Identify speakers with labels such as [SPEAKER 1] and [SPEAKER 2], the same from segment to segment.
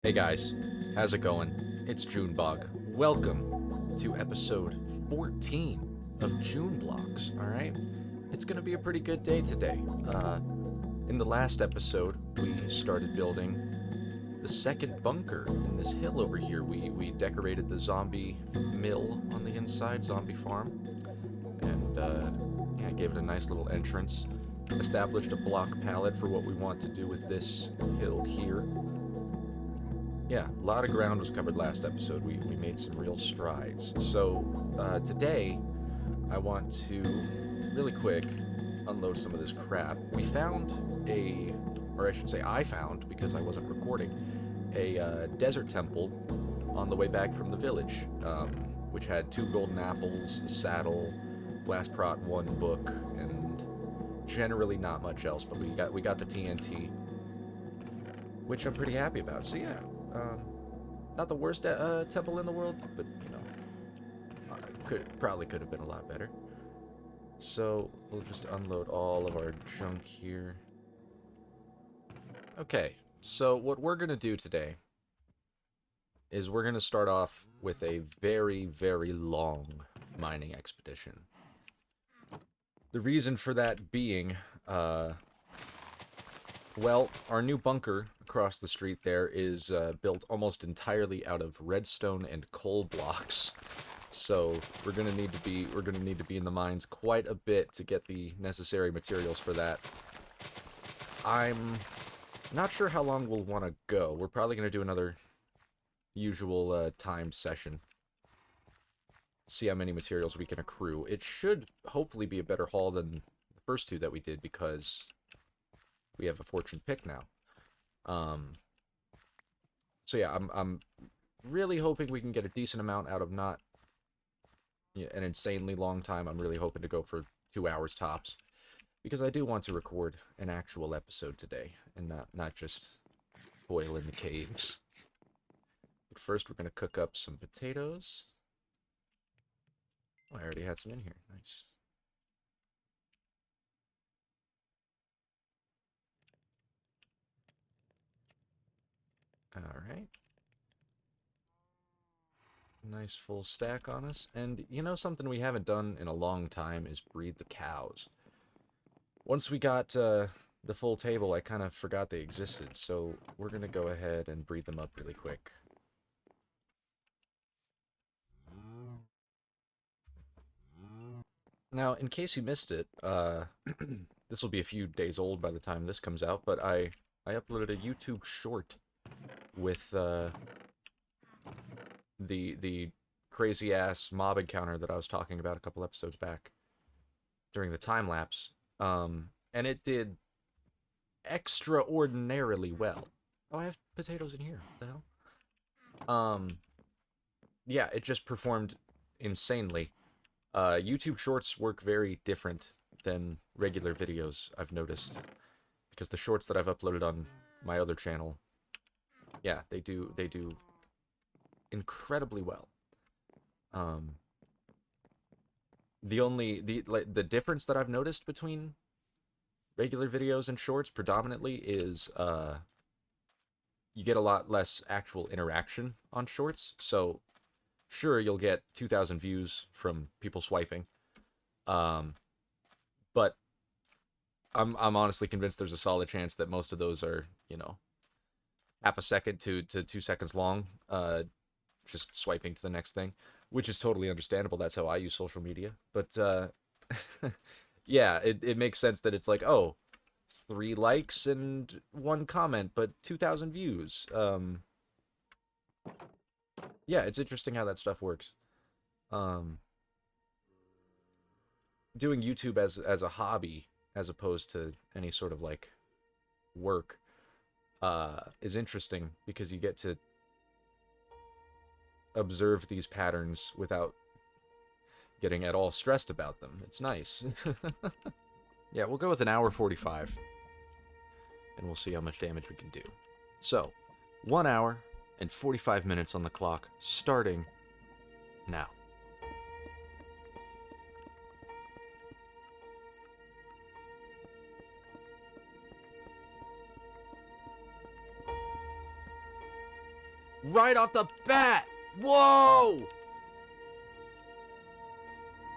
[SPEAKER 1] Hey guys, how's it going? It's Junebug. Welcome to episode 14 of JuneBlocks, alright? It's gonna be a pretty good day today. In the last episode, we started building the second bunker in this hill over here. We decorated the zombie mill on the inside, zombie farm, and yeah, gave it a nice little entrance. Established a block palette for what we want to do with this hill here. Yeah, a lot of ground was covered last episode. We made some real strides. So today, I want to, really quick, unload some of this crap. We found or I should say I found, because I wasn't recording, a desert temple on the way back from the village, which had 2 golden apples, a saddle, blast prot 1 book, and generally not much else, but we got the TNT, which I'm pretty happy about. So yeah, not the worst temple in the world, but you know, probably could have been a lot better. So we'll just unload all of our junk here. Okay, so what we're gonna do today is we're gonna start off with a very, very long mining expedition. The reason for that being, well, our new bunker across the street there is built almost entirely out of redstone and coal blocks. So we're gonna need to be in the mines quite a bit to get the necessary materials for that. I'm not sure how long we'll want to go. We're probably gonna do another usual timed session. See how many materials we can accrue. It should hopefully be a better haul than the first 2 that we did, because we have a fortune pick now. So yeah, I'm really hoping we can get a decent amount out of not an insanely long time. I'm really hoping to go for 2 hours tops, because I do want to record an actual episode today and not just boil in the caves. But first, we're gonna cook up some potatoes. Oh, I already had some in here. Nice. All right. Nice full stack on us. And you know, something we haven't done in a long time is breed the cows. Once we got the full table, I kind of forgot they existed, so we're going to go ahead and breed them up really quick. Now, in case you missed it, this will be a few days old by the time this comes out, but I uploaded a YouTube short with the crazy ass mob encounter that I was talking about a couple episodes back during the time lapse, and it did extraordinarily well. Oh, I have potatoes in here. What the hell? Yeah, it just performed insanely. YouTube Shorts work very different than regular videos, I've noticed, because the shorts that I've uploaded on my other channel, yeah, they do incredibly well. The difference that I've noticed between regular videos and shorts predominantly is you get a lot less actual interaction on shorts. So sure, you'll get 2,000 views from people swiping, but I'm honestly convinced there's a solid chance that most of those are, you know, half a second to 2 seconds long, just swiping to the next thing, which is totally understandable. That's how I use social media. But yeah, it makes sense that it's like, oh, 3 likes and 1 comment, but 2,000 views. Yeah, it's interesting how that stuff works. Um, Doing YouTube as a hobby, as opposed to any sort of like work, is interesting, because you get to observe these patterns without getting at all stressed about them. It's nice. Yeah, we'll go with an hour 45, and we'll see how much damage we can do. So, 1 hour and 45 minutes on the clock, starting now. Right off the bat! Whoa!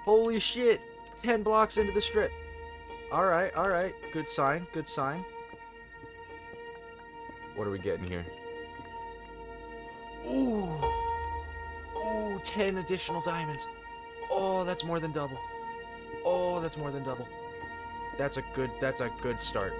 [SPEAKER 1] Holy shit! 10 blocks into the strip. Alright, alright. Good sign, good sign. What are we getting here? Ooh! Ooh, 10 additional diamonds. Oh, that's more than double. Oh, that's more than double. That's a good start.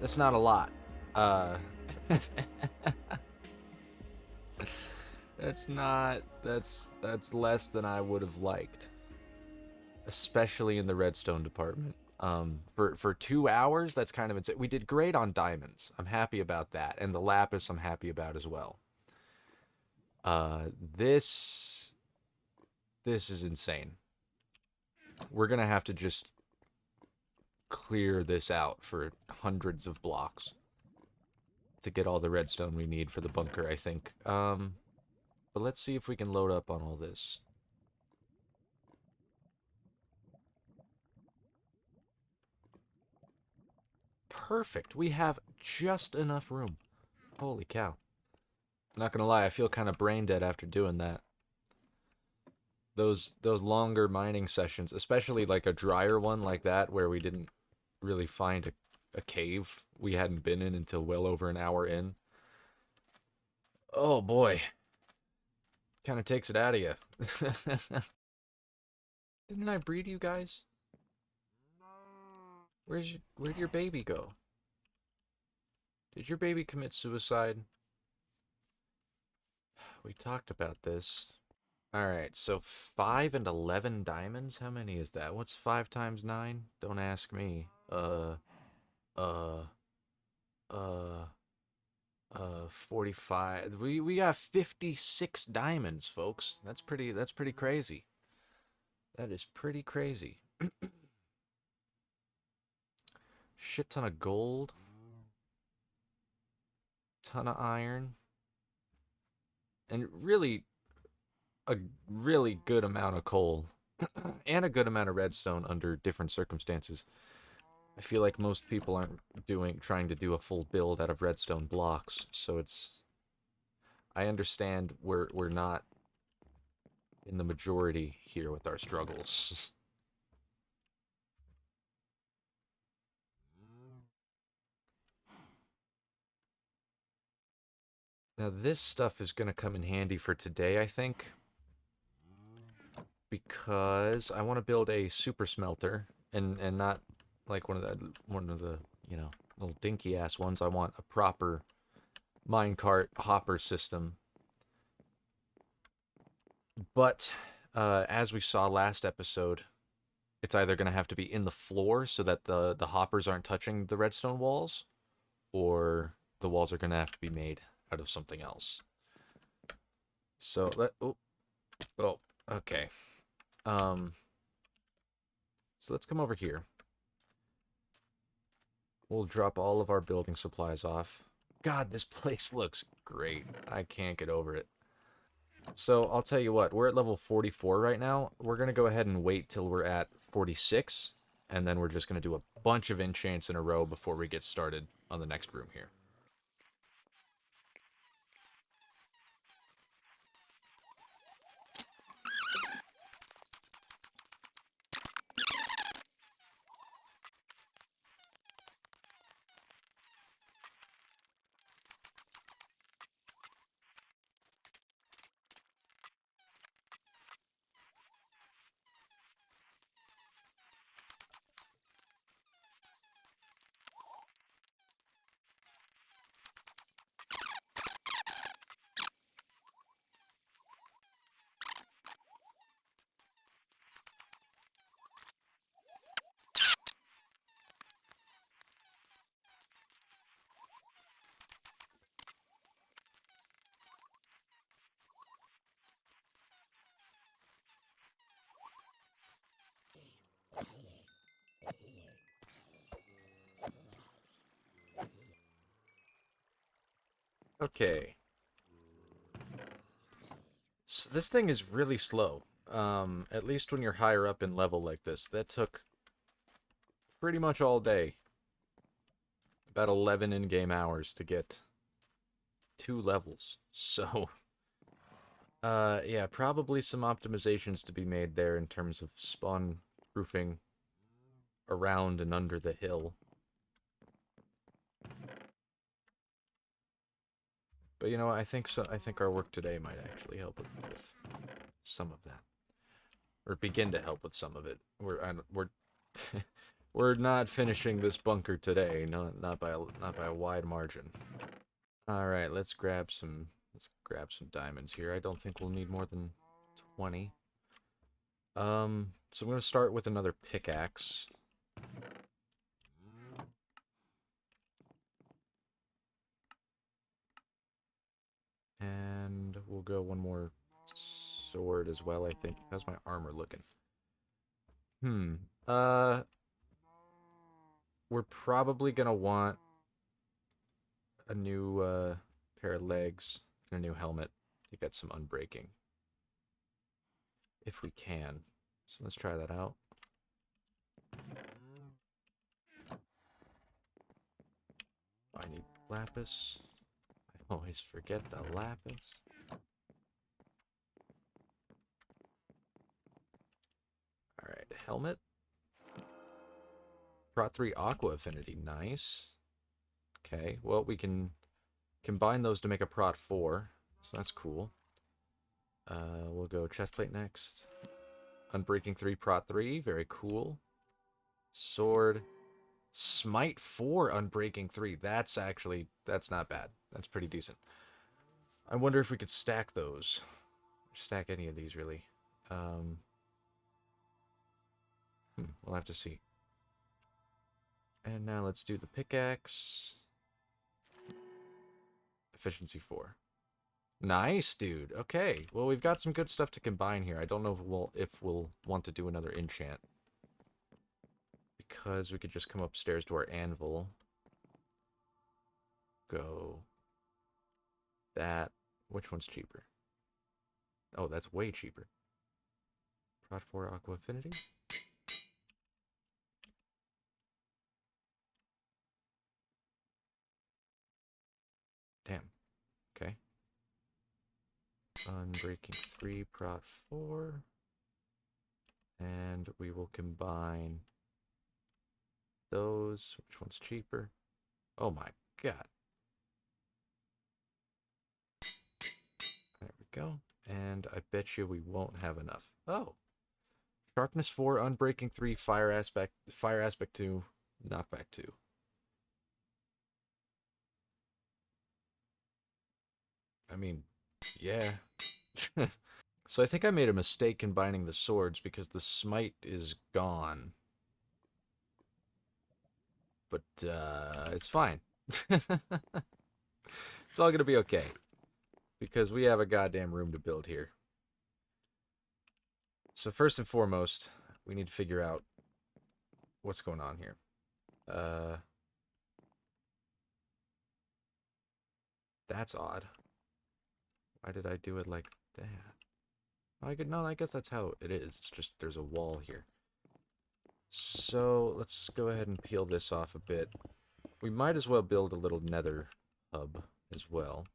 [SPEAKER 1] That's not a lot. Uh, that's not. That's less than I would have liked, especially in the redstone department. For 2 hours, that's kind of insane. We did great on diamonds. I'm happy about that, and the lapis I'm happy about as well. Uh, this this is insane. We're gonna have to just clear this out for hundreds of blocks to get all the redstone we need for the bunker, I think. But let's see if we can load up on all this. Perfect. We have just enough room. Holy cow. Not gonna lie, I feel kind of brain dead after doing that. Those longer mining sessions, especially like a drier one like that where we didn't really find a cave we hadn't been in until well over an hour in. Oh boy. Kind of takes it out of you. Didn't I breed you guys? Where'd your baby go? Did your baby commit suicide? We talked about this. Alright, so 5 and 11 diamonds? How many is that? What's 5 times 9? Don't ask me. Uh, uh, 45. We got 56 diamonds, folks. That's pretty crazy. That is pretty crazy. Shit ton of gold. Ton of iron. And a really good amount of coal. And a good amount of redstone under different circumstances. I feel like most people aren't trying to do a full build out of redstone blocks, so I understand we're not in the majority here with our struggles. Now this stuff is gonna come in handy for today, I think, because I want to build a super smelter and not like one of the little dinky ass ones. I want a proper minecart hopper system. But as we saw last episode, it's either going to have to be in the floor so that the hoppers aren't touching the redstone walls, or the walls are going to have to be made out of something else. So okay. So let's come over here. We'll drop all of our building supplies off. God, this place looks great. I can't get over it. So I'll tell you what, we're at level 44 right now. We're going to go ahead and wait till we're at 46, and then we're just going to do a bunch of enchants in a row before we get started on the next room here. Okay. So this thing is really slow. At least when you're higher up in level like this. That took pretty much all day. About 11 in-game hours to get 2 levels. So, yeah, probably some optimizations to be made there in terms of spawn proofing around and under the hill. But you know, I think our work today might actually help with some of that, or begin to help with some of it. We're We're not finishing this bunker today. No, not by a wide margin. All right, let's grab some diamonds here. I don't think we'll need more than 20. So I'm gonna start with another pickaxe. And we'll go one more sword as well, I think. How's my armor looking? Uh, we're probably gonna want a new pair of legs and a new helmet to get some unbreaking. If we can. So let's try that out. I need lapis. I always forget the lapis. Alright, helmet. Prot 3 Aqua Affinity, nice. Okay, well, we can combine those to make a Prot 4, so that's cool. We'll go chestplate next. Unbreaking 3, Prot 3, very cool. Sword. Smite 4, Unbreaking 3. That's not bad. That's pretty decent. I wonder if we could stack those. Stack any of these, really. We'll have to see. And now let's do the pickaxe. Efficiency 4. Nice, dude. Okay. Well, we've got some good stuff to combine here. I don't know if we'll want to do another enchant. Because we could just come upstairs to our anvil. Go. That. Which one's cheaper? Oh, that's way cheaper. Prot 4 Aqua Affinity. Damn. Okay. Unbreaking 3, Prot 4. And we will combine those. Which one's cheaper? Oh my god. There we go. And I bet you we won't have enough. Oh. Sharpness 4, Unbreaking 3, Fire Aspect 2, Knockback 2. I mean, yeah. So I think I made a mistake combining the swords because the smite is gone. But, it's fine. It's all gonna be okay. Because we have a goddamn room to build here. So first and foremost, we need to figure out what's going on here. That's odd. Why did I do it like that? I guess that's how it is. It's just there's a wall here. So let's go ahead and peel this off a bit. We might as well build a little nether hub as well.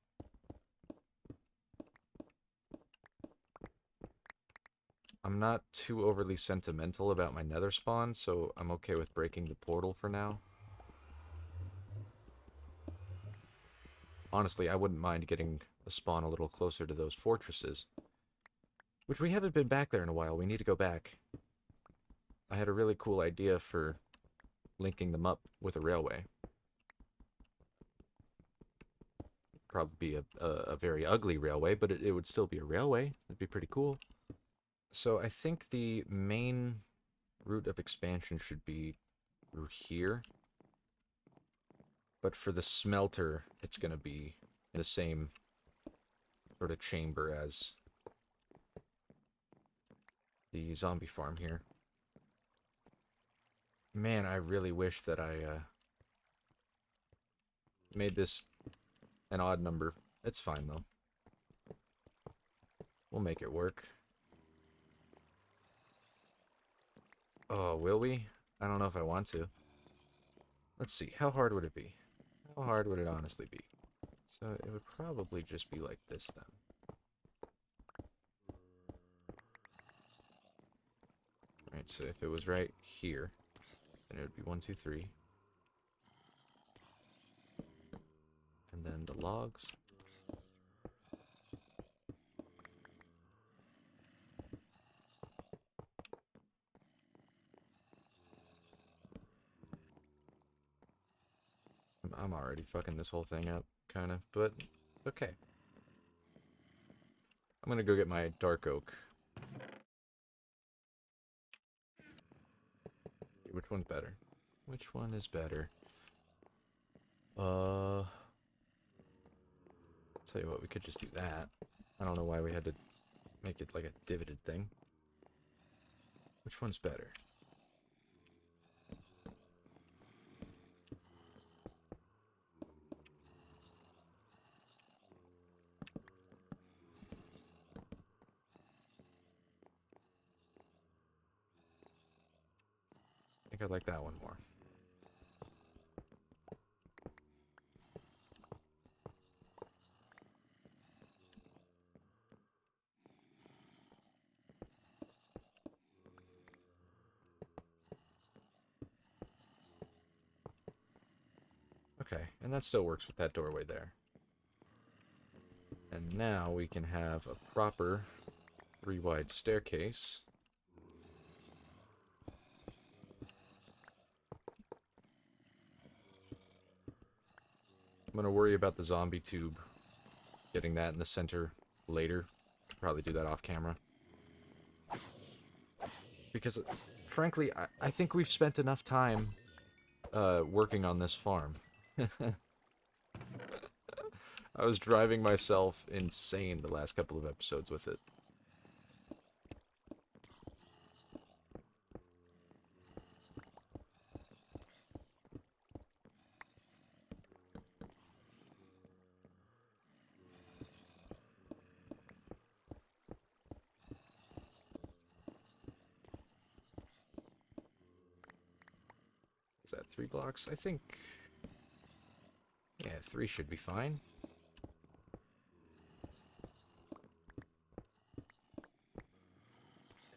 [SPEAKER 1] I'm not too overly sentimental about my nether spawn, so I'm okay with breaking the portal for now. Honestly, I wouldn't mind getting a spawn a little closer to those fortresses. Which we haven't been back there in a while. We need to go back. I had a really cool idea for linking them up with a railway. Probably be a very ugly railway, but it would still be a railway. It'd be pretty cool. So I think the main route of expansion should be through here. But for the smelter, it's going to be in the same sort of chamber as the zombie farm here. Man, I really wish that I made this an odd number. It's fine, though. We'll make it work. Oh, will we? I don't know if I want to. Let's see. How hard would it be? How hard would it honestly be? So it would probably just be like this, then. Alright, so if it was right here, then it would be 1, 2, 3. And then the logs. I'm already fucking this whole thing up, kind of, but okay. I'm gonna go get my dark oak. Which one's better? Which one is better? Tell you what, we could just do that. I don't know why we had to make it like a divoted thing. Which one's better? I think I like that one more. Okay, and that still works with that doorway there. And now we can have a proper 3-wide staircase. I'm gonna worry about the zombie tube. Getting that in the center later. Could probably do that off camera. Because, frankly, I think we've spent enough time working on this farm. I was driving myself insane the last couple of episodes with it. Is that 3 blocks? I think... yeah, 3 should be fine.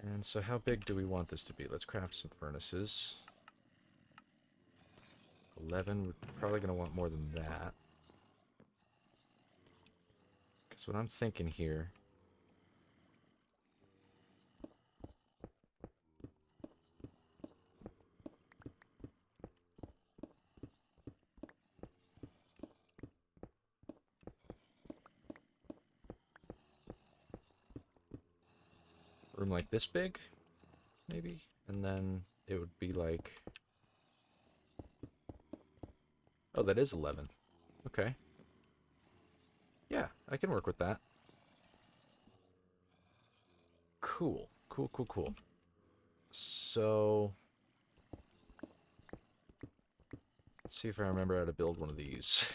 [SPEAKER 1] And so how big do we want this to be? Let's craft some furnaces. 11, we're probably going to want more than that. Because what I'm thinking here... room like this big, maybe? And then it would be like... oh, that is 11. Okay. Yeah, I can work with that. Cool. Cool, cool, cool. So... let's see if I remember how to build one of these.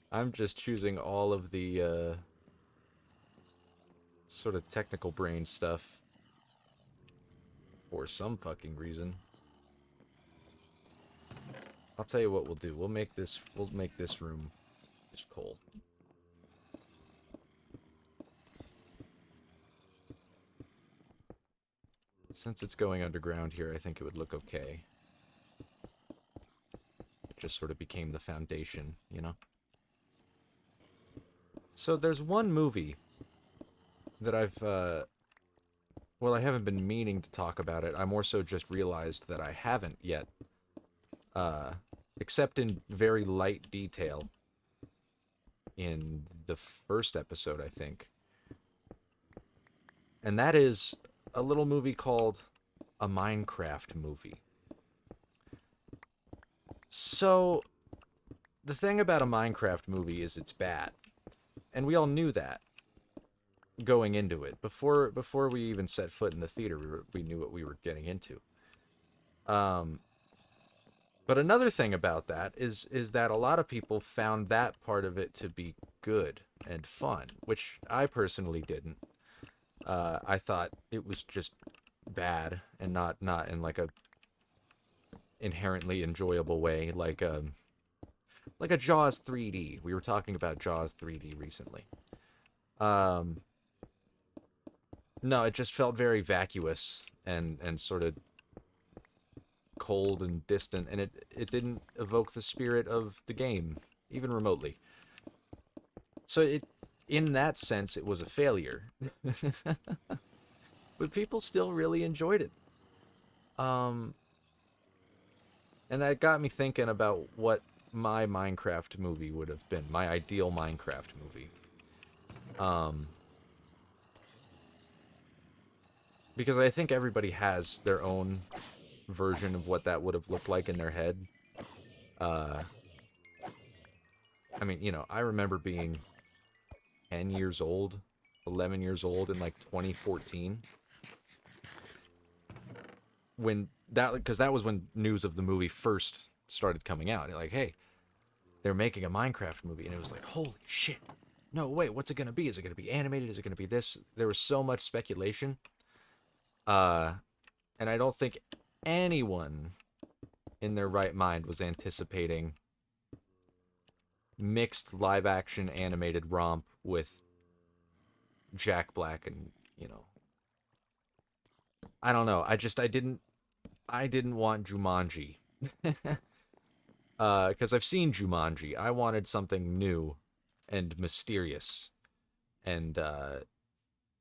[SPEAKER 1] I'm just choosing all of the, sort of technical brain stuff. For some fucking reason. I'll tell you what we'll do. We'll make this room just coal. Since it's going underground here, I think it would look okay. It just sort of became the foundation, you know? So there's one movie that I've, well, I haven't been meaning to talk about it. I more so just realized that I haven't yet. Except in very light detail. In the first episode, I think. And that is a little movie called A Minecraft Movie. So, the thing about a Minecraft movie is it's bad. And we all knew that going into it. Before we even set foot in the theater, we knew what we were getting into. But another thing about that is that a lot of people found that part of it to be good and fun, which I personally didn't. I thought it was just bad and not in like a inherently enjoyable way, like a Jaws 3D. We were talking about Jaws 3D recently. No, it just felt very vacuous and sort of cold and distant, and it didn't evoke the spirit of the game, even remotely. So in that sense, it was a failure. But people still really enjoyed it. And that got me thinking about what my Minecraft movie would have been, my ideal Minecraft movie. Um, because I think everybody has their own version of what that would have looked like in their head. Uh, I mean, I remember being 10 years old, 11 years old in like 2014 when because that was when news of the movie first started coming out. Like, hey, they're making a Minecraft movie, and it was like, holy shit. No, wait, what's it going to be? Is it going to be animated? Is it going to be this? There was so much speculation. Uh, and I don't think anyone in their right mind was anticipating mixed live action animated romp with Jack Black and, I don't know. I didn't want Jumanji. Because I've seen Jumanji. I wanted something new and mysterious and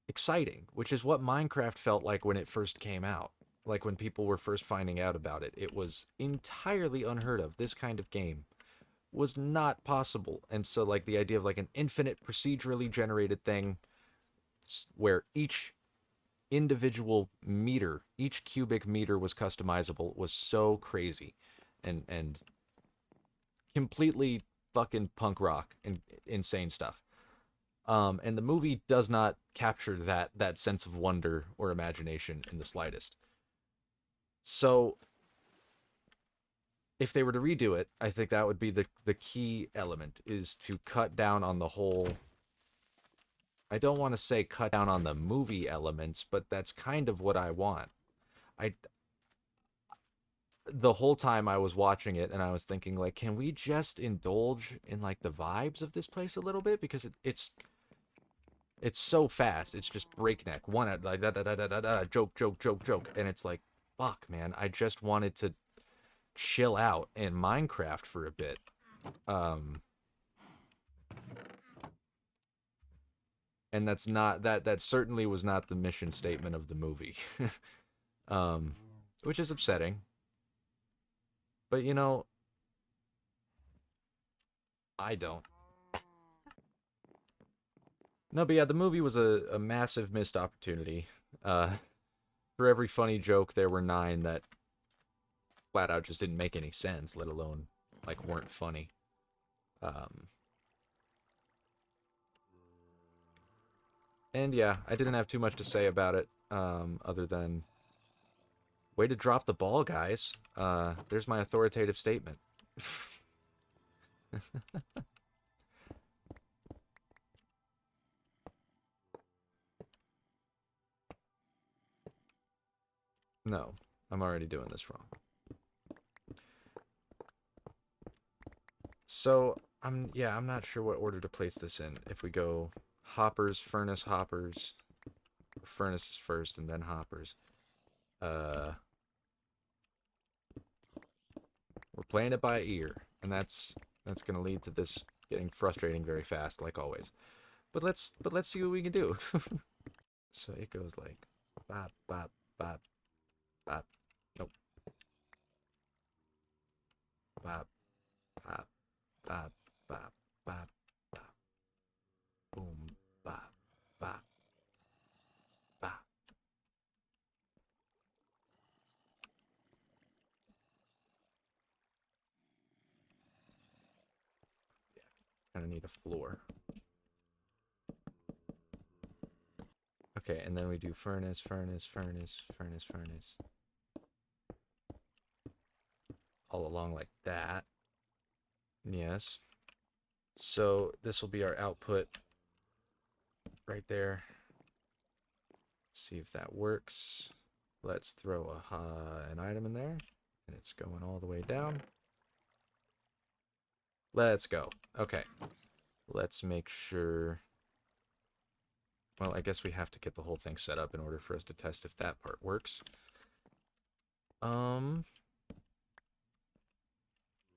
[SPEAKER 1] exciting, which is what Minecraft felt like when it first came out. Like when people were first finding out about it, it was entirely unheard of. This kind of game was not possible. And so like the idea of like an infinite procedurally generated thing where each individual meter, each cubic meter was customizable was so crazy and completely fucking punk rock and insane stuff. And the movie does not capture that sense of wonder or imagination in the slightest. So if they were to redo it, I think that would be the key element is to cut down on the whole. I don't want to say cut down on the movie elements, but that's kind of what I want. I the whole time I was watching it and I was thinking like, can we just indulge in like the vibes of this place a little bit because it's so fast. It's just breakneck. One like da da da da da da joke joke joke joke, and it's like, fuck, man. I just wanted to chill out in Minecraft for a bit. Um, and that's not that certainly was not the mission statement of the movie. um, which is upsetting. But I don't. No, but yeah, the movie was a massive missed opportunity. Uh, for every funny joke, there were 9 that flat out just didn't make any sense, let alone like weren't funny. Um, and yeah, I didn't have too much to say about it, other than way to drop the ball, guys. There's my authoritative statement. No, I'm already doing this wrong. So I'm not sure what order to place this in. If we go hoppers, furnaces first, and then hoppers. Uh, we're playing it by ear, and that's gonna lead to this getting frustrating very fast, like always. But let's see what we can do. So it goes like bop bop bop bop. Nope. Bop bop bop bop bop bop. Boom bop bop bop. Yeah, kind of need a floor. Okay, and then we do furnace, furnace, furnace, furnace, furnace. All along like that. Yes. So this will be our output right there. See if that works. Let's throw an item in there. And it's going all the way down. Let's go. Okay. Let's make sure... Well, I guess we have to get the whole thing set up in order for us to test if that part works.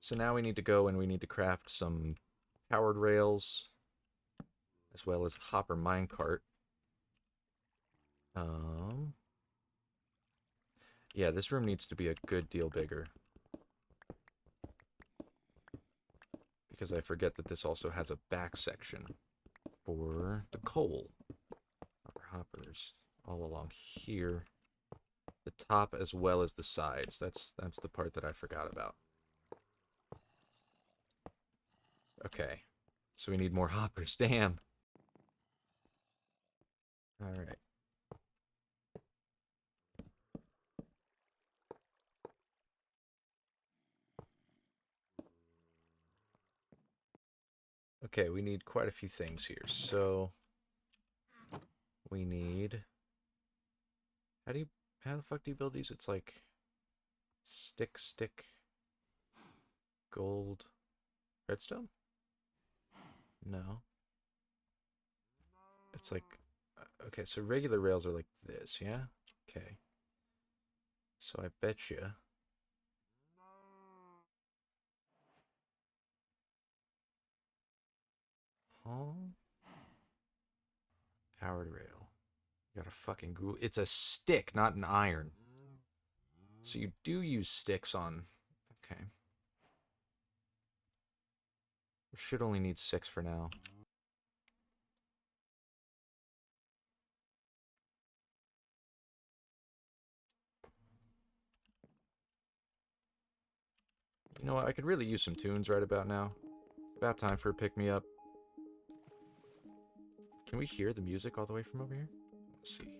[SPEAKER 1] So now we need to go and we need to craft some powered rails as well as hopper minecart. Yeah, this room needs to be a good deal bigger. because I forget that this also has a back section for the coal. Hoppers all along here. The top as well as the sides. That's the part that I forgot about. Okay. So we need more hoppers. Damn. Alright. Okay, we need quite a few things here. So we need... How the fuck do you build these? It's like stick, gold, redstone? No. It's like, okay, so regular rails are like this, yeah? Okay. So I bet you. Huh? Powered rail. You gotta fucking Google. It's a stick, not an iron. So you do use sticks on. Okay. We should only need 6 for now. You know what? I could really use some tunes right about now. It's about time for a pick-me-up. Can we hear the music all the way from over here? Let's see.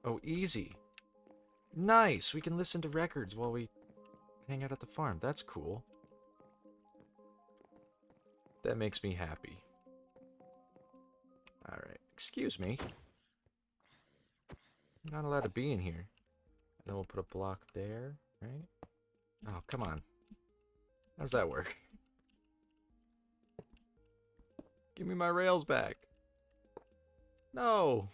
[SPEAKER 1] Oh, easy. Nice! We can listen to records while we hang out at the farm. That's cool. That makes me happy. Alright. Excuse me. I'm not allowed to be in here. And then we'll put a block there, right? Oh, come on. How does that work? Give me my rails back. No!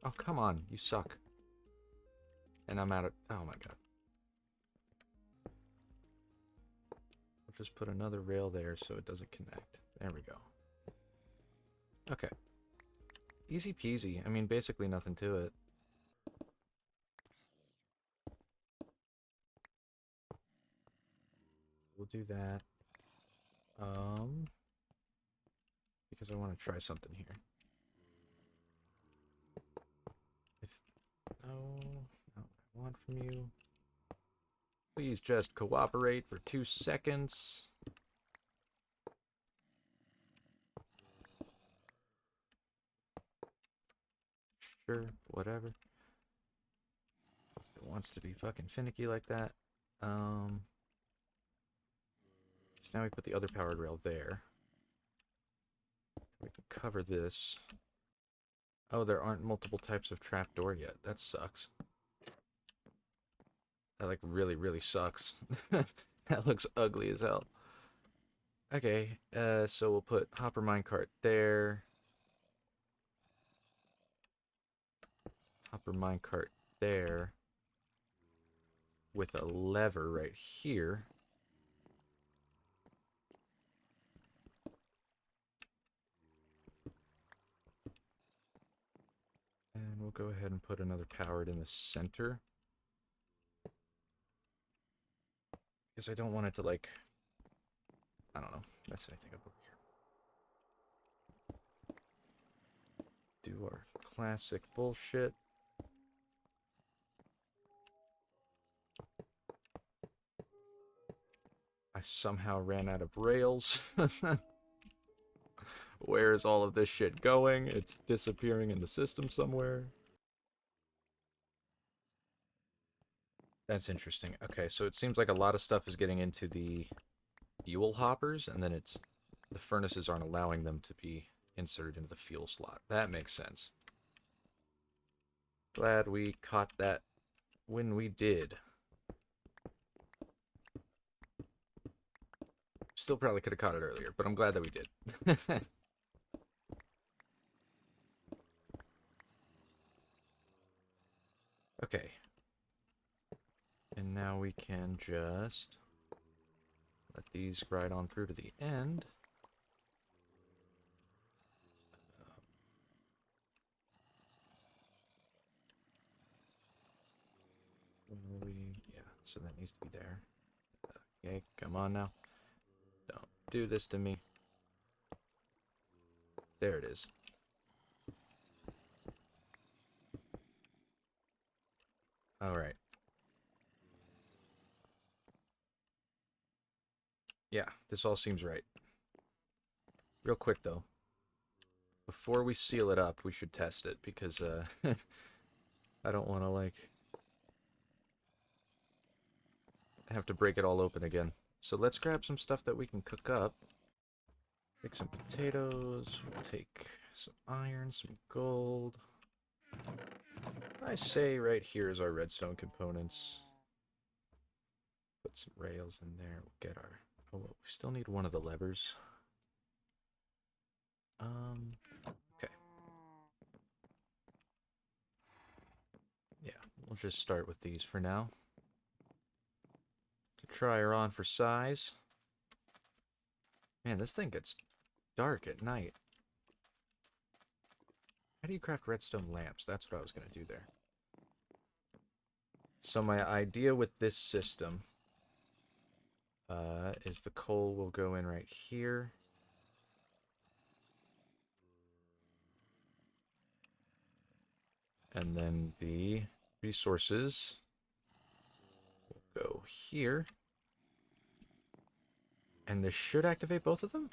[SPEAKER 1] Oh, come on. You suck. And I'm out of... Oh, my God. I'll just put another rail there so it doesn't connect. There we go. Okay. Easy peasy. I mean, basically nothing to it. We'll do that. Because I want to try something here. No, not what I want from you. Please just cooperate for 2 seconds. Sure, whatever. It wants to be fucking finicky like that. So now we put the other powered rail there. We can cover this. Oh, there aren't multiple types of trapdoor yet. That sucks. That, like, really, really sucks. That looks ugly as hell. Okay, so we'll put hopper minecart there. Hopper minecart there. With a lever right here. And we'll go ahead and put another powered in the center. Because I don't want it to, like, I don't know, mess anything up over here. Do our classic bullshit. I somehow ran out of rails. Where is all of this shit going? It's disappearing in the system somewhere. That's interesting. Okay, so it seems like a lot of stuff is getting into the fuel hoppers, and then it's the furnaces aren't allowing them to be inserted into the fuel slot. That makes sense. Glad we caught that when we did. Still probably could have caught it earlier, but I'm glad that we did. Okay. And now we can just let these ride on through to the end. Yeah, so that needs to be there. Okay, come on now. Don't do this to me. There it is. Alright. Yeah, this all seems right. Real quick, though. Before we seal it up, we should test it, because, I don't want to, like, have to break it all open again. So let's grab some stuff that we can cook up. Take some potatoes, we'll take some iron, some gold. I say right here is our redstone components. Put some rails in there, we'll get our... Oh, well, we still need one of the levers. Okay. Yeah, we'll just start with these for now. To try her on for size. Man, this thing gets dark at night. How do you craft redstone lamps? That's what I was going to do there. So my idea with this system is the coal will go in right here. And then the resources will go here. And this should activate both of them?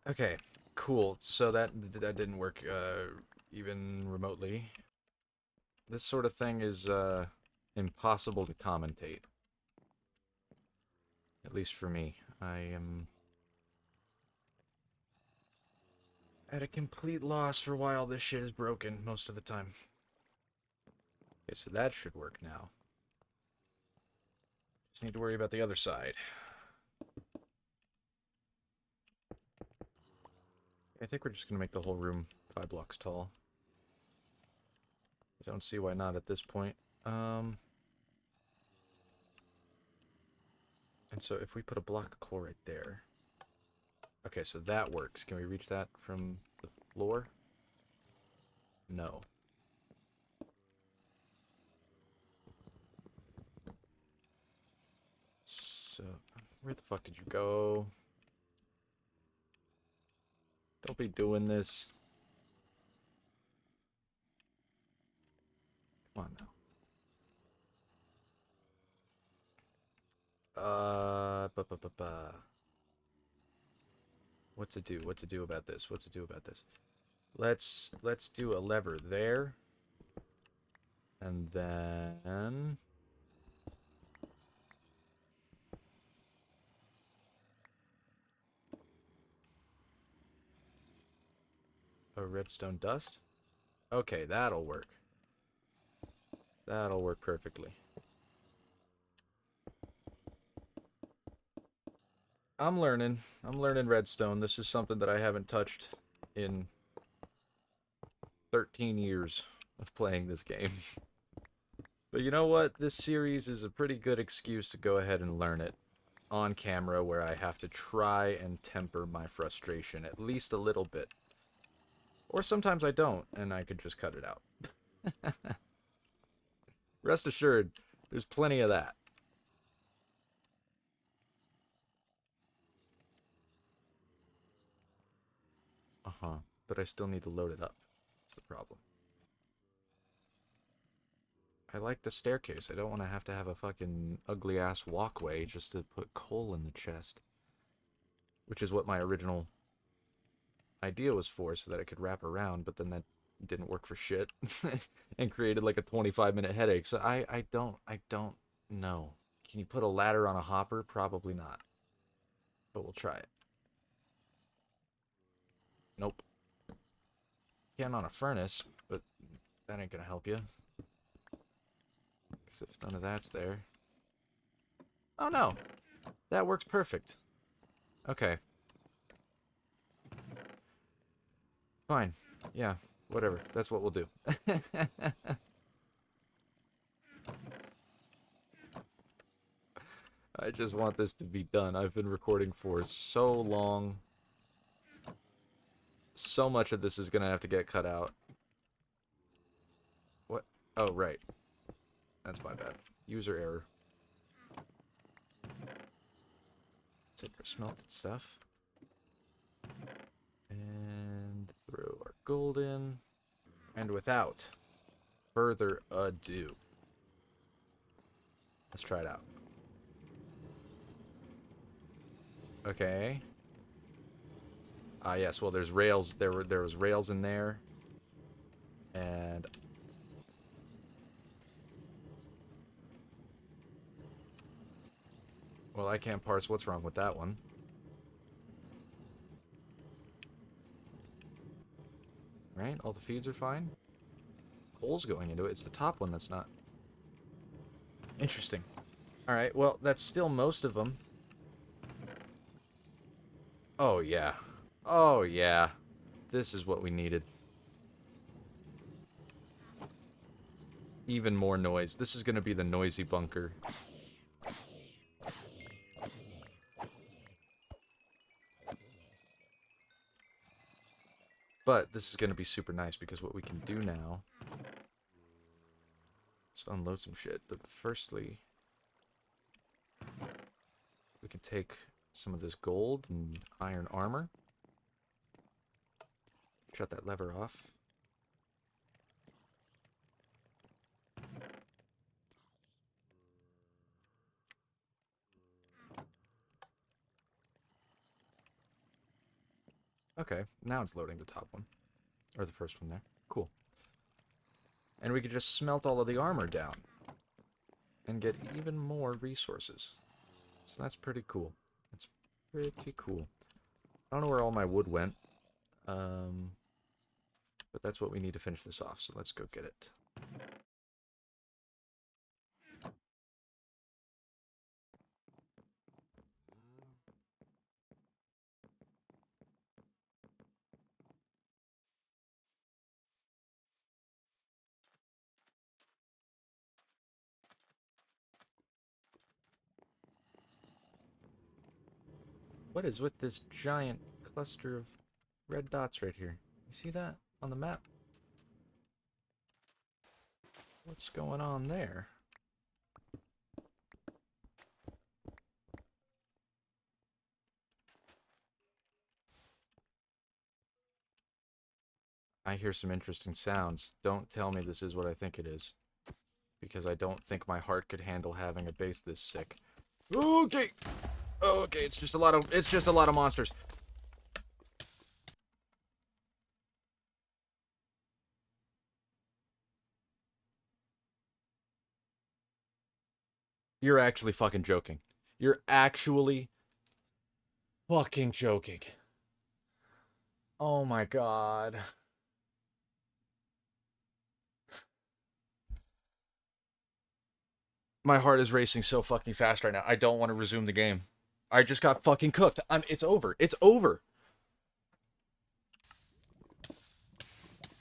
[SPEAKER 1] Okay, cool. So that didn't work even remotely. This sort of thing is impossible to commentate. At least for me. I am at a complete loss for why all this shit is broken most of the time. Okay, so that should work now. Just need to worry about the other side. I think we're just going to make the whole room 5 blocks tall. I don't see why not at this point. And so if we put a block of coal right there... Okay, so that works. Can we reach that from the floor? No. So, where the fuck did you go? Don't be doing this. Come on now. What to do? What to do about this? What to do about this? Let's do a lever there. And then... a redstone dust? Okay, that'll work. That'll work perfectly. I'm learning. I'm learning redstone. This is something that I haven't touched in 13 years of playing this game. But you know what? This series is a pretty good excuse to go ahead and learn it on camera, where I have to try and temper my frustration at least a little bit. Or sometimes I don't, and I could just cut it out. Rest assured, there's plenty of that. Uh-huh. But I still need to load it up. That's the problem. I like the staircase. I don't want to have a fucking ugly-ass walkway just to put coal in the chest. Which is what my original idea was for, so that it could wrap around, but then that didn't work for shit. And created like a 25-minute headache. So I don't know. Can you put a ladder on a hopper? Probably not. But we'll try it. Nope. Can on a furnace, but that ain't gonna help you. Because if none of that's there... Oh no! That works perfect. Okay. Fine. Yeah, whatever. That's what we'll do. I just want this to be done. I've been recording for so long. so much of this is gonna have to get cut out. What? Oh, right. That's my bad. User error. Take our smelted stuff. And throw our gold in. And without further ado, let's try it out. Okay. Yes, well there's rails. There was rails in there. And well, I can't parse what's wrong with that one. Right? All the feeds are fine. Coal's going into it. It's the top one that's not. Interesting. Alright, well, that's still most of them. Oh, yeah. Oh, yeah. This is what we needed. Even more noise. This is going to be the noisy bunker. But this is going to be super nice because what we can do now is unload some shit. But firstly, we can take some of this gold and iron armor. Shut that lever off. Okay, now it's loading the top one. Or the first one there. Cool. And we could just smelt all of the armor down. And get even more resources. So that's pretty cool. That's pretty cool. I don't know where all my wood went. But that's what we need to finish this off, so let's go get it. What is with this giant cluster of red dots right here? You see that on the map? What's going on there? I hear some interesting sounds. Don't tell me this is what I think it is. Because I don't think my heart could handle having a base this sick. Okay! Okay, it's just a lot of monsters. You're actually fucking joking. You're actually fucking joking. Oh my god. My heart is racing so fucking fast right now. I don't want to resume the game. I just got fucking cooked. It's over. It's over.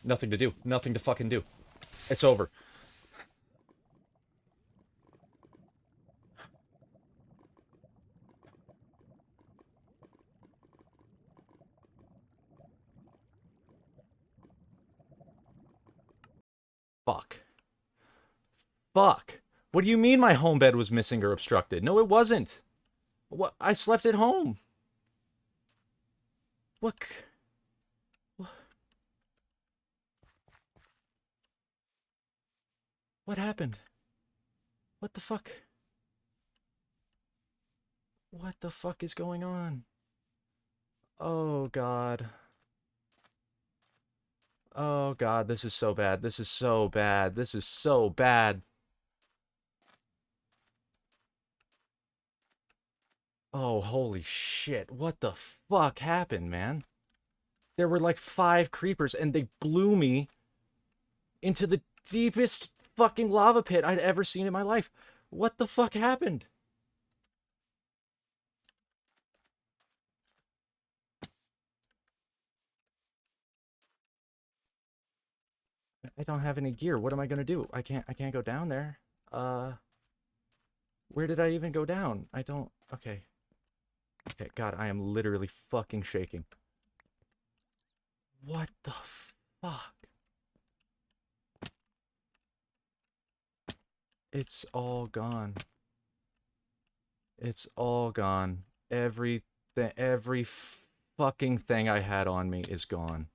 [SPEAKER 1] Nothing to do. Nothing to fucking do. It's over. Fuck. Fuck. What do you mean my home bed was missing or obstructed? No, it wasn't. What? I slept at home. What? What happened? What the fuck? What the fuck is going on? Oh god. Oh god, this is so bad. This is so bad. This is so bad. Oh, holy shit. What the fuck happened, man? There were like 5 creepers and they blew me into the deepest fucking lava pit I'd ever seen in my life. What the fuck happened? I don't have any gear. What am I gonna do? I can't go down there. Where did I even go down? I don't... Okay, God, I am literally fucking shaking. What the fuck? It's all gone. It's all gone. Every fucking thing I had on me is gone.